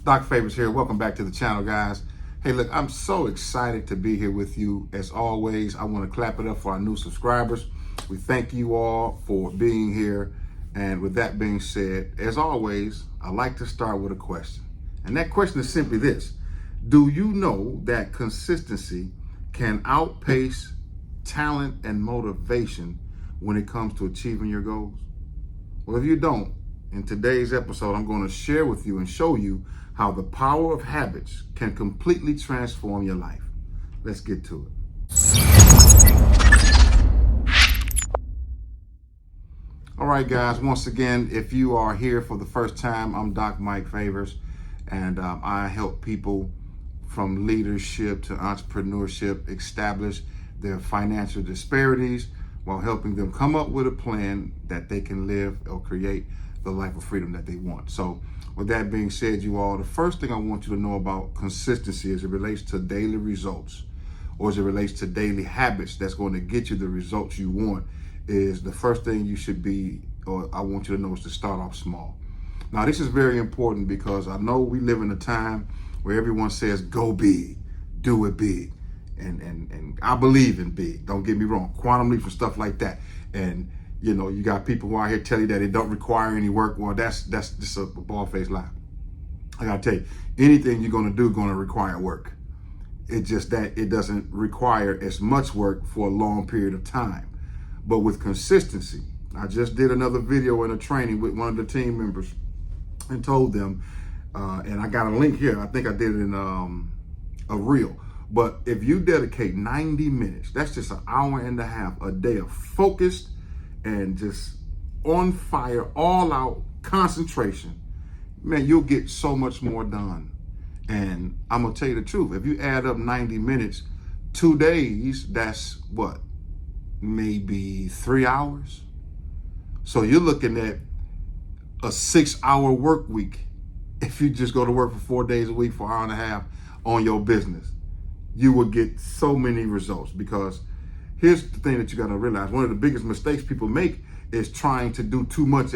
Doc Favors here. Welcome back to the channel, guys. Hey, look, I'm so excited to be here with you. As always, I want to clap it up for our new subscribers. We thank you all for being here. And with that being said, as always, I like to start with a question. And that question is simply this. Do you know that consistency can outpace talent and motivation when it comes to achieving your goals? Well, if you don't, in today's episode, I'm going to share with you and show you how the power of habits can completely transform your life. Let's get to it. All right, guys, once again, if you are here for the first time, I'm Doc Mike Favors, and I help people from leadership to entrepreneurship establish their financial disparities while helping them come up with a plan that they can live or create the life of freedom that they want. So with that being said, you all, the first thing I want you to know about consistency as it relates to daily results or as it relates to daily habits that's going to get you the results you want is the first thing you should be, or I want you to know, is to start off small. Now, this is very important because I know we live in a time where everyone says, go big, do it big. And I believe in big, don't get me wrong, quantum leaps and stuff like that. And you know, you got people who out here tell you that it don't require any work. Well, that's just a bald-faced lie. I gotta tell you, anything you're gonna do gonna require work. It's just that it doesn't require as much work for a long period of time. But with consistency, I just did another video in a training with one of the team members and told them, and I got a link here. I think I did it in a reel. But if you dedicate 90 minutes, that's just an hour and a half a day of focused and just on fire, all out concentration, man, you'll get so much more done. And I'm gonna tell you the truth. If you add up 90 minutes, 2 days, that's what? Maybe 3 hours. So you're looking at a 6-hour work week. If you just go to work for 4 days a week for an hour and a half on your business, you will get so many results. Because here's the thing that you got to realize. One of the biggest mistakes people make is trying to do too much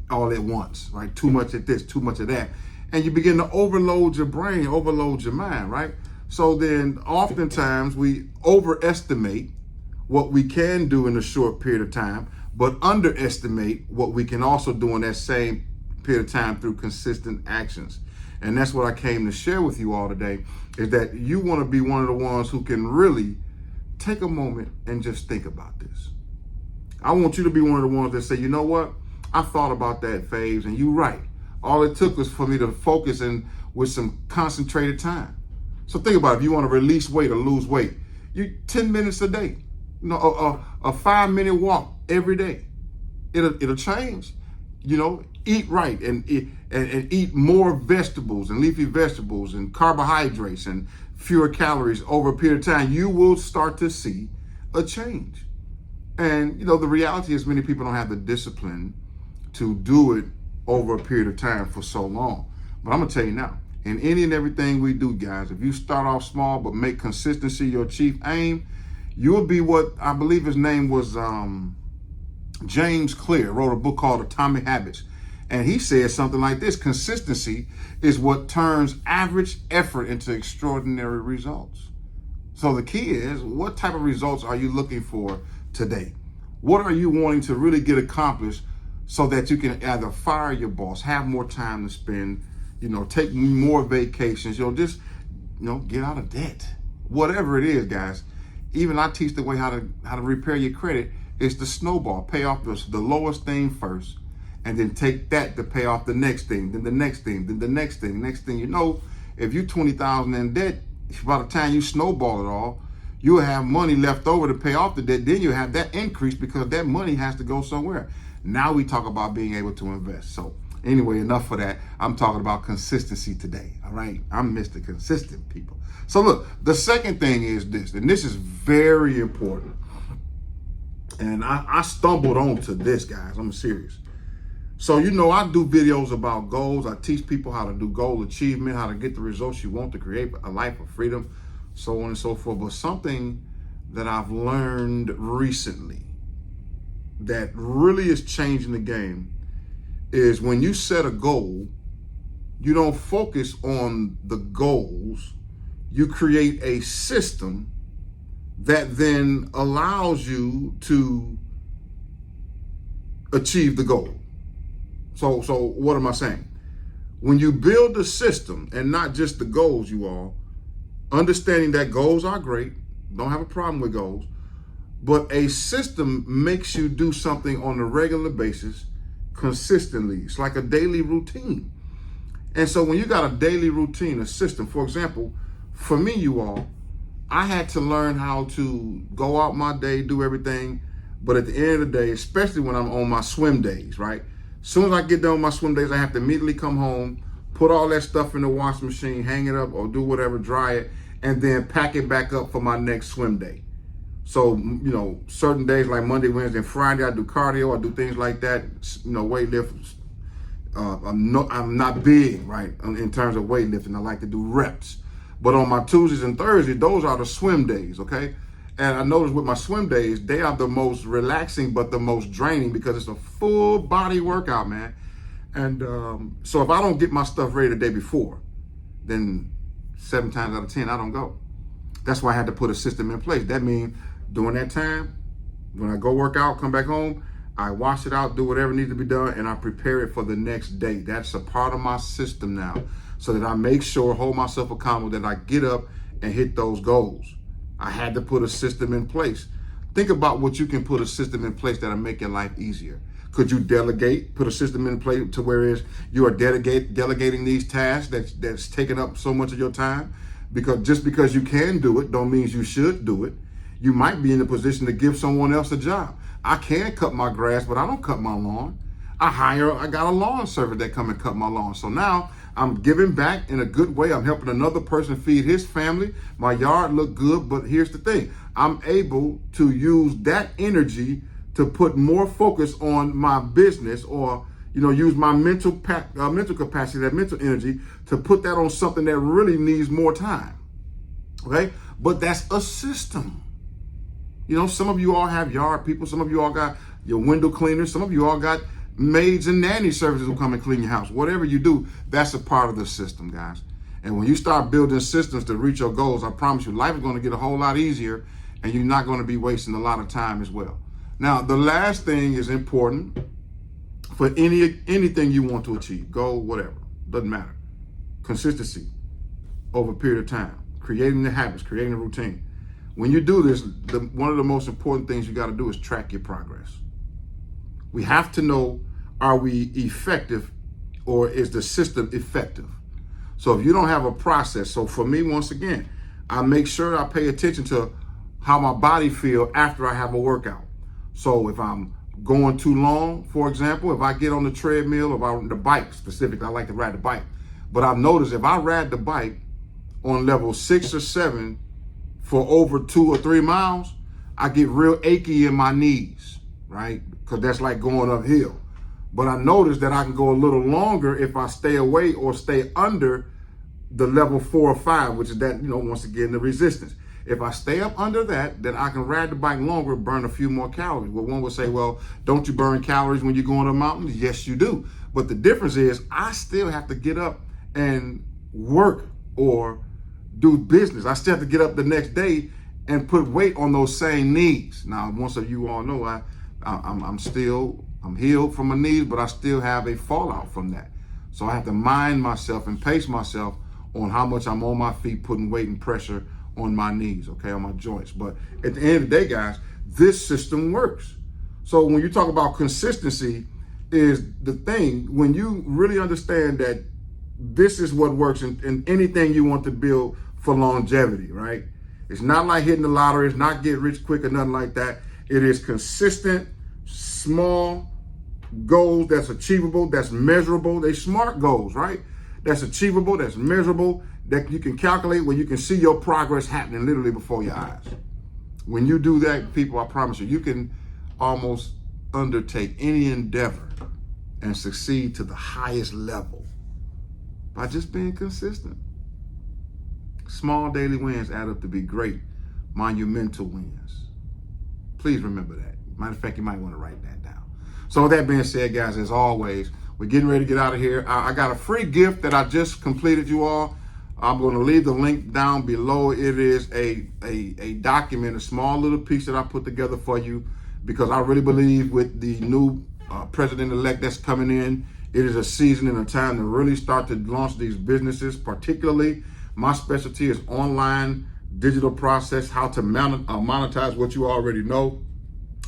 all at once, right? Too much at this, too much of that. And you begin to overload your brain, overload your mind, right? So then oftentimes we overestimate what we can do in a short period of time, but underestimate what we can also do in that same period of time through consistent actions. And that's what I came to share with you all today, is that you want to be one of the ones who can really take a moment and just think about this. I want you to be one of the ones that say, you know what? I thought about that, Faves, and you're right. All it took was for me to focus and with some concentrated time. So think about it. If you want to release weight or lose weight, you 10 minutes a day, you know, a 5-minute walk every day. It'll change. You know, eat right and eat more vegetables and leafy vegetables and carbohydrates and fewer calories over a period of time. You will start to see a change. And, you know, the reality is many people don't have the discipline to do it over a period of time for so long. But I'm going to tell you now, in any and everything we do, guys, if you start off small but make consistency your chief aim, you'll be what I believe his name was James Clear, wrote a book called Atomic Habits. And he says something like this: consistency is what turns average effort into extraordinary results. So the key is, what type of results are you looking for today? What are you wanting to really get accomplished so that you can either fire your boss, have more time to spend, you know, take more vacations, you know, just, you know, get out of debt. Whatever it is, guys. Even I teach the way how to repair your credit. It's the snowball. Pay off the lowest thing first, and then take that to pay off the next thing, then the next thing, then the next thing. Next thing you know, if you're $20,000 in debt, by the time you snowball it all, you'll have money left over to pay off the debt. Then you have that increase because that money has to go somewhere. Now we talk about being able to invest. So anyway, enough for that. I'm talking about consistency today. All right. I'm Mr. Consistent, people. So look, the second thing is this, and this is very important. And I stumbled onto this, guys. I'm serious. So, you know, I do videos about goals. I teach people how to do goal achievement, how to get the results you want to create a life of freedom, so on and so forth. But something that I've learned recently that really is changing the game is when you set a goal, you don't focus on the goals. You create a system that then allows you to achieve the goal. So what am I saying? When you build a system and not just the goals, you all, understanding that goals are great, don't have a problem with goals, but a system makes you do something on a regular basis consistently. It's like a daily routine. And so when you got a daily routine, a system, for example, for me, you all, I had to learn how to go out my day, do everything. But at the end of the day, especially when I'm on my swim days, right? As soon as I get done with my swim days, I have to immediately come home, put all that stuff in the washing machine, hang it up or do whatever, dry it, and then pack it back up for my next swim day. So, you know, certain days like Monday, Wednesday, and Friday, I do cardio, I do things like that, you know, weightlifting. I'm not big, right, in terms of weightlifting. I like to do reps. But on my Tuesdays and Thursdays, those are the swim days, okay? And I noticed with my swim days, they are the most relaxing, but the most draining because it's a full body workout, man. And so if I don't get my stuff ready the day before, then 7 times out of 10, I don't go. That's why I had to put a system in place. That means during that time, when I go work out, come back home, I wash it out, do whatever needs to be done, and I prepare it for the next day. That's a part of my system now, so that I make sure, hold myself accountable, that I get up and hit those goals. I had to put a system in place. Think about what you can put a system in place that'll make your life easier. Could you delegate, put a system in place to where you are delegating these tasks that's taking up so much of your time? Because just because you can do it don't mean you should do it. You might be in a position to give someone else a job. I can cut my grass, but I don't cut my lawn. I got a lawn service that come and cut my lawn. So now I'm giving back in a good way. I'm helping another person feed his family. My yard look good, but here's the thing. I'm able to use that energy to put more focus on my business, or, you know, use my mental capacity, that mental energy, to put that on something that really needs more time. Okay? But that's a system. You know, some of you all have yard people. Some of you all got your window cleaners. Some of you all got maids and nanny services who come and clean your house. Whatever you do, that's a part of the system, guys. And when you start building systems to reach your goals, I promise you, life is going to get a whole lot easier, and you're not going to be wasting a lot of time as well. Now, the last thing is important for anything you want to achieve, goal, whatever, doesn't matter. Consistency over a period of time, creating the habits, creating a routine. When you do this, one of the most important things you got to do is track your progress. We have to know, are we effective, or is the system effective? So if you don't have a process, so for me, once again, I make sure I pay attention to how my body feels after I have a workout. So if I'm going too long, for example, if I get on the treadmill or on the bike specifically, I like to ride the bike. But I've noticed if I ride the bike on level 6 or 7 for over 2 or 3 miles, I get real achy in my knees, right? Because that's like going uphill. But I noticed that I can go a little longer if I stay away or stay under the level 4 or 5, which is that, you know, once again, the resistance. If I stay up under that, then I can ride the bike longer, burn a few more calories. Well, one would say, well, don't you burn calories when you're going to mountains? Yes, you do. But the difference is I still have to get up and work or do business. I still have to get up the next day and put weight on those same knees. Now, most of you all know I'm healed from my knees, but I still have a fallout from that. So I have to mind myself and pace myself on how much I'm on my feet, putting weight and pressure on my knees, okay, on my joints. But at the end of the day, guys, this system works. So when you talk about consistency, is the thing, when you really understand that this is what works in anything you want to build for longevity, right? It's not like hitting the lottery. It's not get rich quick or nothing like that. It is consistent, small goals that's achievable, that's measurable. They smart goals, right? That's achievable, that's measurable, that you can calculate, where you can see your progress happening literally before your eyes. When you do that, people, I promise you, you can almost undertake any endeavor and succeed to the highest level by just being consistent. Small daily wins add up to be great, monumental wins. Please remember that. Matter of fact, you might want to write that down. So with that being said, guys, as always, we're getting ready to get out of here. I got a free gift that I just completed, you all. I'm going to leave the link down below. It is a document, a small little piece that I put together for you, because I really believe with the new president-elect that's coming in, it is a season and a time to really start to launch these businesses. Particularly, my specialty is online digital process, how to monetize what you already know.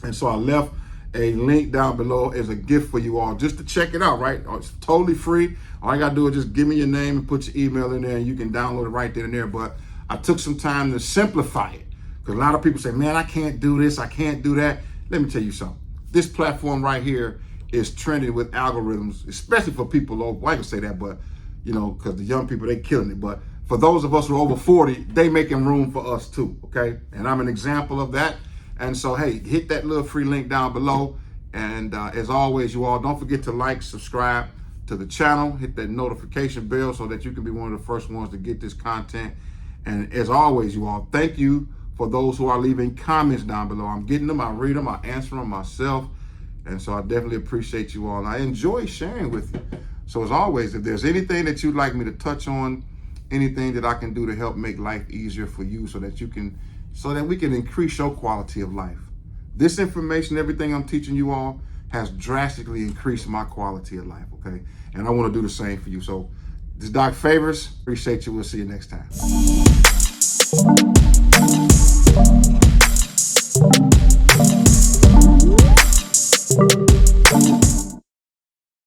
And so I left a link down below as a gift for you all, just to check it out, right? It's totally free. All you gotta do is just give me your name and put your email in there, and you can download it right then and there. But I took some time to simplify it, because a lot of people say, man, I can't do this, I can't do that. Let me tell you something. This platform right here is trending with algorithms, especially for people low. Well, I can say that, but you know, because the young people, they killing it. But for those of us who are over 40, they making room for us too, okay? And I'm an example of that. And so, hey, hit that little free link down below. And as always, you all, don't forget to like, subscribe to the channel, hit that notification bell so that you can be one of the first ones to get this content. And as always, you all, thank you for those who are leaving comments down below. I'm getting them, I read them, I answer them myself. And so I definitely appreciate you all. And I enjoy sharing with you. So as always, if there's anything that you'd like me to touch on, anything that I can do to help make life easier for you so that we can increase your quality of life. This information, everything I'm teaching you all, has drastically increased my quality of life, okay? And I want to do the same for you. So this is Doc Favors. Appreciate you. We'll see you next time.